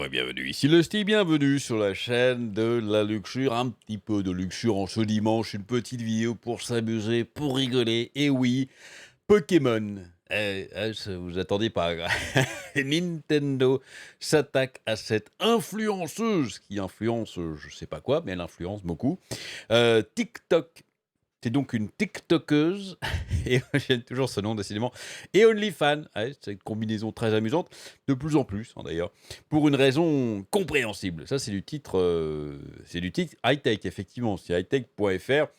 Bonjour et bienvenue, ici le Steve, bienvenue sur la chaîne de la luxure, un petit peu de luxure en ce dimanche, une petite vidéo pour s'amuser, pour rigoler, et oui, Pokémon. Vous attendez pas. Nintendo s'attaque à cette influenceuse qui influence, je sais pas quoi, mais elle influence beaucoup. TikTok. C'est donc une TikTokeuse, et j'aime toujours ce nom décidément, et OnlyFans, ouais, c'est une combinaison très amusante, de plus en plus d'ailleurs, pour une raison compréhensible. Ça c'est du titre high-tech, effectivement, c'est hightech.fr.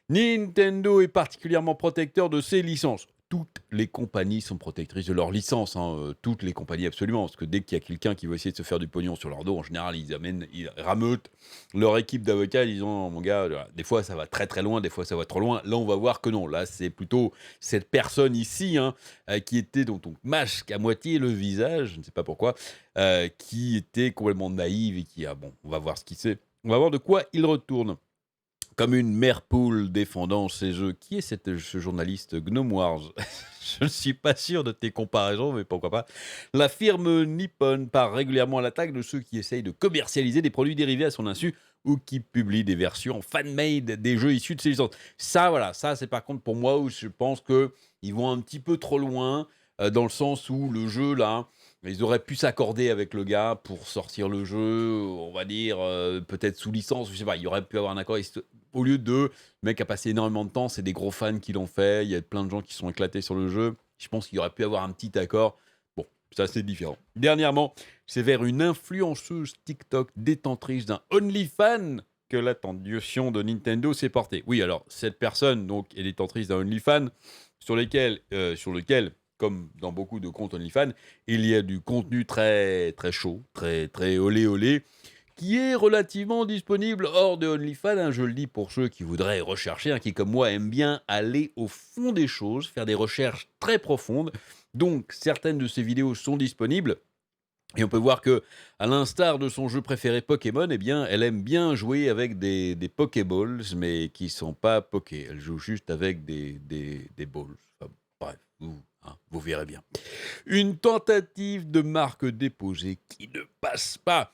Nintendo est particulièrement protecteur de ses licences. Toutes les compagnies sont protectrices de leurs licences, hein, toutes les compagnies absolument, parce que dès qu'il y a quelqu'un qui veut essayer de se faire du pognon sur leur dos, en général, ils rameutent leur équipe d'avocats, disant, mon gars, des fois ça va très très loin, des fois ça va trop loin. Là, on va voir que non. Là, c'est plutôt cette personne ici, hein, qui était dont on masque à moitié le visage, je ne sais pas pourquoi, qui était complètement naïve et qui a, bon, on va voir ce qu'il sait. On va voir de quoi il retourne. Comme une mère poule défendant ses œufs. Qui est ce journaliste Gnome Wars? Je ne suis pas sûr de tes comparaisons, mais pourquoi pas. La firme Nippon part régulièrement à l'attaque de ceux qui essayent de commercialiser des produits dérivés à son insu ou qui publient des versions fan-made des jeux issus de ses licences. Ça, voilà, ça c'est par contre pour moi où je pense qu'ils vont un petit peu trop loin, dans le sens où le jeu, là, ils auraient pu s'accorder avec le gars pour sortir le jeu, on va dire, peut-être sous licence, je sais pas, il y aurait pu avoir un accord, au lieu de, le mec a passé énormément de temps, c'est des gros fans qui l'ont fait, il y a plein de gens qui sont éclatés sur le jeu. Je pense qu'il y aurait pu avoir un petit accord. Bon, ça c'est différent. Dernièrement, c'est vers une influenceuse TikTok détentrice d'un OnlyFans que l'attention de Nintendo s'est portée. Oui, alors cette personne donc est détentrice d'un OnlyFans sur lequel, comme dans beaucoup de comptes OnlyFans, il y a du contenu très très chaud, très très olé olé, qui est relativement disponible hors de OnlyFans, hein, je le dis pour ceux qui voudraient rechercher, hein, qui comme moi aiment bien aller au fond des choses, faire des recherches très profondes. Donc certaines de ces vidéos sont disponibles. Et on peut voir que, à l'instar de son jeu préféré Pokémon, eh bien, elle aime bien jouer avec des Pokéballs, mais qui sont pas Poké. Elle joue juste avec des balls. Enfin, bref, vous verrez bien. Une tentative de marque déposée qui ne passe pas,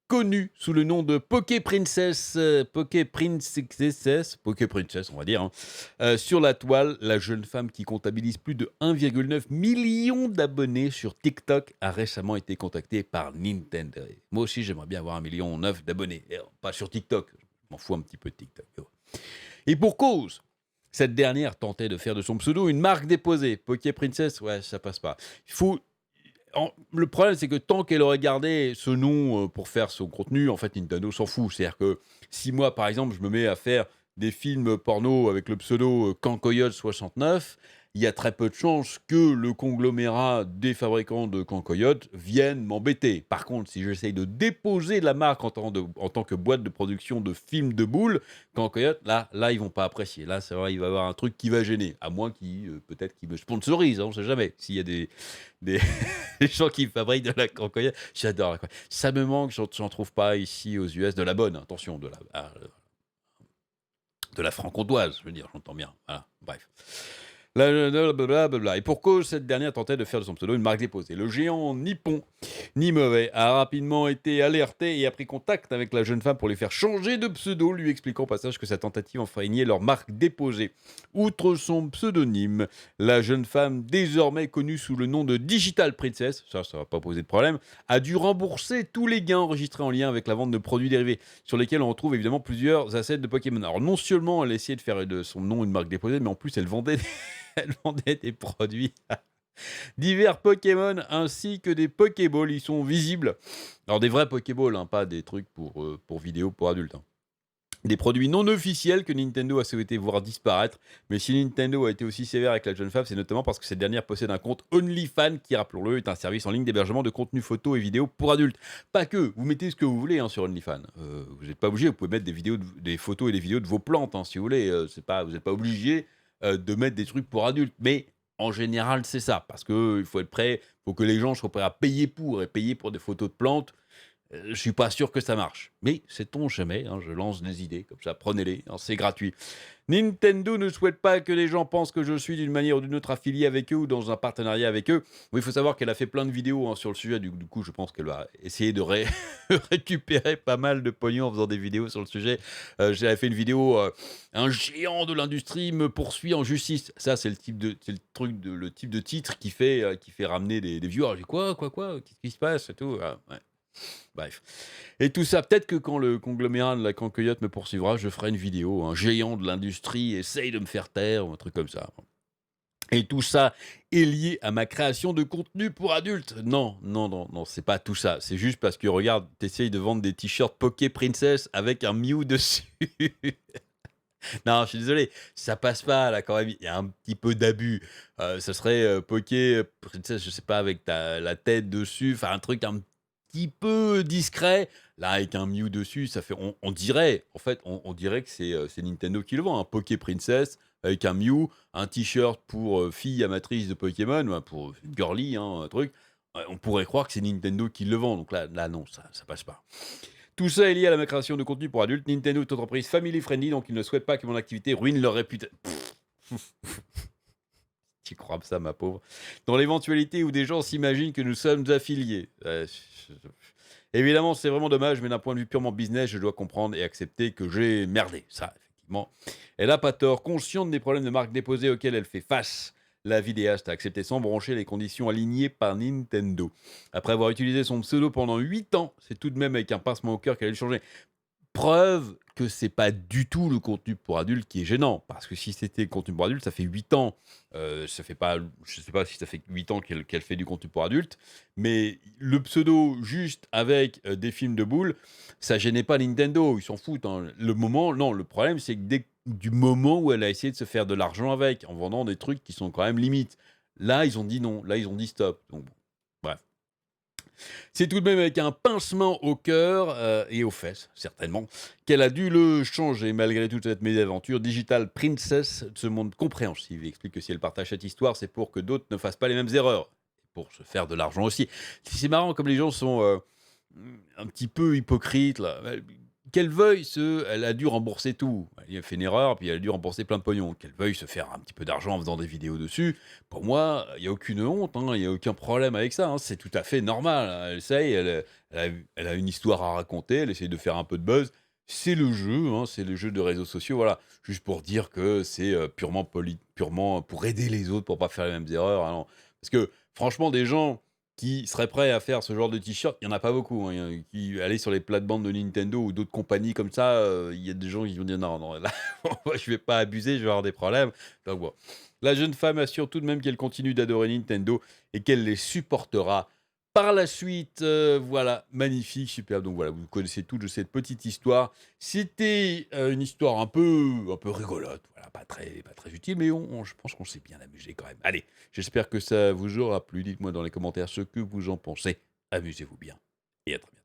connue sous le nom de Poké Princess, Poké Princess, on va dire, hein. Sur la toile, la jeune femme qui comptabilise plus de 1,9 million d'abonnés sur TikTok a récemment été contactée par Nintendo. Moi aussi, j'aimerais bien avoir 1,9 million d'abonnés. Pas sur TikTok, je m'en fous un petit peu de TikTok. Et pour cause, cette dernière tentait de faire de son pseudo une marque déposée. Poké Princess, ouais, ça passe pas. Il faut Le problème, c'est que tant qu'elle aurait gardé ce nom, pour faire son contenu, en fait, Nintendo s'en fout. C'est-à-dire que si moi, par exemple, je me mets à faire des films porno avec le pseudo, Cancoyote69, il y a très peu de chances que le conglomérat des fabricants de Cancoyote vienne m'embêter. Par contre, si j'essaye de déposer la marque en tant que boîte de production de films de boules, Cancoyote, là, ils vont pas apprécier. Là, c'est vrai, il va y avoir un truc qui va gêner. À moins peut-être qu'ils me sponsorisent, hein, on sait jamais. S'il y a des les gens qui fabriquent de la cancoyote, j'adore la cancoyote. Ça me manque, j'en trouve pas ici aux US, de la bonne, attention, de la franc-comtoise, je veux dire, j'entends bien. Voilà, bref. Blablabla. Et pour cause, cette dernière tentait de faire de son pseudo une marque déposée. Le géant nippon, ni mauvais, a rapidement été alerté et a pris contact avec la jeune femme pour lui faire changer de pseudo, lui expliquant au passage que sa tentative enfreignait leur marque déposée. Outre son pseudonyme, la jeune femme, désormais connue sous le nom de Digital Princess, ça va pas poser de problème, a dû rembourser tous les gains enregistrés en lien avec la vente de produits dérivés, sur lesquels on retrouve évidemment plusieurs assets de Pokémon. Alors non seulement elle essayait de faire de son nom une marque déposée, mais en plus elle vendait elle vendait des produits divers Pokémon ainsi que des Pokéballs. Ils sont visibles. Alors des vrais Pokéballs, hein, pas des trucs pour vidéo pour adultes, hein. Des produits non officiels que Nintendo a souhaité voir disparaître. Mais si Nintendo a été aussi sévère avec la jeune femme, c'est notamment parce que cette dernière possède un compte OnlyFans qui, rappelons-le, est un service en ligne d'hébergement de contenu photos et vidéos pour adultes. Pas que, vous mettez ce que vous voulez, hein, sur OnlyFans. Vous n'êtes pas obligé, vous pouvez mettre des photos et des vidéos de vos plantes, hein, si vous voulez. Vous n'êtes pas obligé, de mettre des trucs pour adultes. Mais en général, c'est ça. Parce qu'il faut être prêt, il faut que les gens soient prêts à payer pour, et payer pour des photos de plantes. Je suis pas sûr que ça marche. Mais sait-on jamais, hein, je lance des idées comme ça, prenez-les, hein, c'est gratuit. Nintendo ne souhaite pas que les gens pensent que je suis d'une manière ou d'une autre affilié avec eux ou dans un partenariat avec eux. Oui, il faut savoir qu'elle a fait plein de vidéos, hein, sur le sujet, du coup, je pense qu'elle va essayer de récupérer pas mal de pognon en faisant des vidéos sur le sujet. J'avais fait une vidéo, un géant de l'industrie me poursuit en justice. Ça, c'est le truc le type de titre qui fait ramener des viewers. J'ai dit: «Quoi? Qu'est-ce qui se passe?» et tout, ouais. Bref. Et tout ça, peut-être que quand le conglomérat de la Cancoyote me poursuivra, je ferai une vidéo. Un géant de l'industrie essaye de me faire taire, ou un truc comme ça. Et tout ça est lié à ma création de contenu pour adultes. Non, c'est pas tout ça. C'est juste parce que, regarde, t'essayes de vendre des t-shirts Poké Princess avec un Mew dessus. Non, je suis désolé, ça passe pas là quand même. Il y a un petit peu d'abus. Ça serait Poké Princess, je sais pas, avec la tête dessus, enfin un truc un petit peu discret. Là, avec un Mew dessus, ça fait. On dirait, en fait, on dirait que c'est Nintendo qui le vend. Un Poké Princess avec un Mew, un t-shirt pour fille amatrice de Pokémon, ouais, pour girly, hein, un truc. Ouais, on pourrait croire que c'est Nintendo qui le vend. Donc là non, ça passe pas. Tout ça est lié à la création de contenu pour adultes. Nintendo est une entreprise family friendly, donc ils ne souhaitent pas que mon activité ruine leur réputation. Tu crois ça, ma pauvre? Dans l'éventualité où des gens s'imaginent que nous sommes affiliés. Évidemment, c'est vraiment dommage, mais d'un point de vue purement business, je dois comprendre et accepter que j'ai merdé. Ça, effectivement. Elle n'a pas tort. Consciente des problèmes de marque déposés auxquels elle fait face, la vidéaste a accepté sans broncher les conditions alignées par Nintendo. Après avoir utilisé son pseudo pendant 8 ans, c'est tout de même avec un pincement au cœur qu'elle a dû changer. Preuve que c'est pas du tout le contenu pour adultes qui est gênant. Parce que si c'était le contenu pour adultes, ça fait 8 ans. Ça fait pas, je sais pas si ça fait 8 ans qu'elle fait du contenu pour adultes. Mais le pseudo juste avec des films de boules, ça gênait pas Nintendo. Ils s'en foutent, hein. Non, le problème, c'est que du moment où elle a essayé de se faire de l'argent avec, en vendant des trucs qui sont quand même limites, là, ils ont dit non. Là, ils ont dit stop. Donc, bon, bref. C'est tout de même avec un pincement au cœur et aux fesses, certainement, qu'elle a dû le changer malgré toute cette mésaventure. Digital Princess se montre compréhensive et explique que si elle partage cette histoire, c'est pour que d'autres ne fassent pas les mêmes erreurs. Et pour se faire de l'argent aussi. C'est marrant comme les gens sont un petit peu hypocrites, là. Qu'elle veuille elle a dû rembourser tout. Elle a fait une erreur, puis elle a dû rembourser plein de pognon. Qu'elle veuille se faire un petit peu d'argent en faisant des vidéos dessus, pour moi, il y a aucune honte, hein, il y a aucun problème avec ça, hein. C'est tout à fait normal, hein. Elle sait, elle a une histoire à raconter, elle essaie de faire un peu de buzz. C'est le jeu, hein, c'est le jeu de réseaux sociaux, voilà. Juste pour dire que c'est purement pour aider les autres, pour pas faire les mêmes erreurs, hein, non. Parce que franchement, des gens qui seraient prêts à faire ce genre de t-shirt, il y en a pas beaucoup, hein. Aller sur les plates-bandes de Nintendo ou d'autres compagnies comme ça, il y a des gens qui vont dire: «Non, là, moi, je vais pas abuser, je vais avoir des problèmes». Donc bon. La jeune femme assure tout de même qu'elle continue d'adorer Nintendo et qu'elle les supportera par la suite. Voilà, magnifique, superbe. Donc voilà, vous connaissez toute cette petite histoire. C'était une histoire un peu rigolote, voilà, pas très utile, mais je pense qu'on s'est bien amusé quand même. Allez, j'espère que ça vous aura plu. Dites-moi dans les commentaires ce que vous en pensez. Amusez-vous bien et à très bientôt.